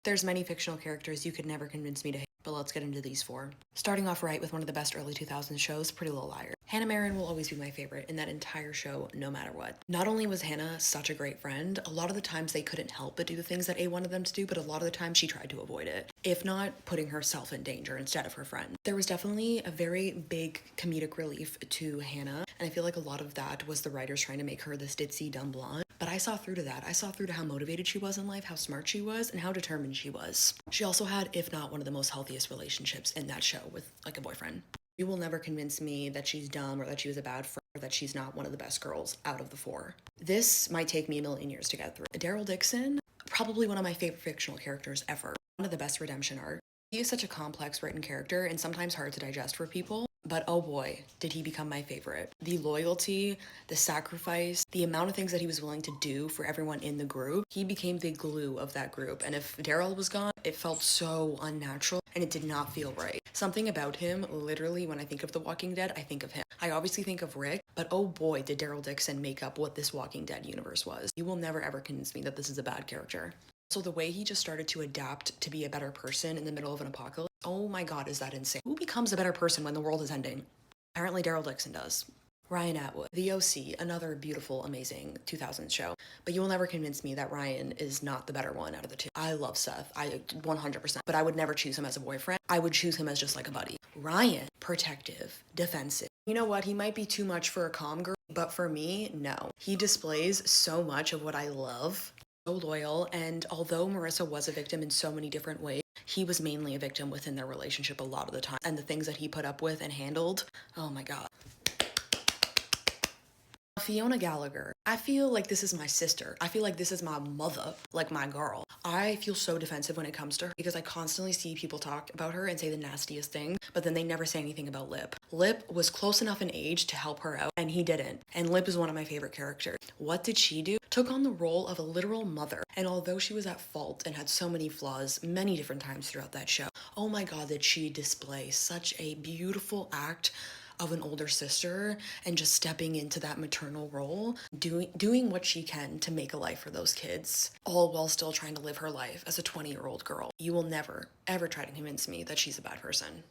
There's many fictional characters you could never convince me to hate, but let's get into these four. Starting off right with one of the best early 2000s shows, Pretty Little Liars. Hannah Marin will always be my favorite in that entire show, no matter what. Not only was Hannah such a great friend, a lot of the times they couldn't help but do the things that A wanted them to do, but a lot of the time she tried to avoid it, if not putting herself in danger instead of her friend. There was definitely a very big comedic relief to Hannah, and I feel like a lot of that was the writers trying to make her this ditzy, dumb blonde. But I saw through to that. I saw through to how motivated she was in life, how smart she was, and how determined she was. She also had, if not one of the most healthiest relationships in that show with like a boyfriend. You will never convince me that she's dumb or that she was a bad friend or that she's not one of the best girls out of the four. This might take me a million years to get through. Daryl Dixon, probably one of my favorite fictional characters ever. One of the best redemption arcs. He is such a complex written character and sometimes hard to digest for people, but oh boy, did he become my favorite. The loyalty, the sacrifice, the amount of things that he was willing to do for everyone in the group, he became the glue of that group. And if Daryl was gone, it felt so unnatural and it did not feel right. Something about him, literally, when I think of The Walking Dead, I think of him. I obviously think of Rick, but oh boy, did Daryl Dixon make up what this Walking Dead universe was. You will never ever convince me that this is a bad character. So the way he just started to adapt to be a better person in the middle of an apocalypse, oh my god, is that insane. Who becomes a better person when the world is ending? Apparently Daryl Dixon does. Ryan Atwood, The OC, another beautiful, amazing 2000s show. But you will never convince me that Ryan is not the better one out of the two. I love Seth, I 100%, but I would never choose him as a boyfriend. I would choose him as just like a buddy. Ryan, protective, defensive. You know what, he might be too much for a calm girl, but for me, no. He displays so much of what I love. So loyal, and although Marissa was a victim in so many different ways, he was mainly a victim within their relationship a lot of the time. And the things that he put up with and handled, oh my god. Fiona Gallagher. I feel like this is my sister. I feel like this is my mother, like my girl. I feel so defensive when it comes to her because I constantly see people talk about her and say the nastiest thing, but then they never say anything about Lip. Lip was close enough in age to help her out, and he didn't. And Lip is one of my favorite characters. What did she do? Took on the role of a literal mother. And although she was at fault and had so many flaws many different times throughout that show, oh my god, did she display such a beautiful act of an older sister and just stepping into that maternal role, doing what she can to make a life for those kids, all while still trying to live her life as a 20-year-old girl. You will never, ever try to convince me that she's a bad person.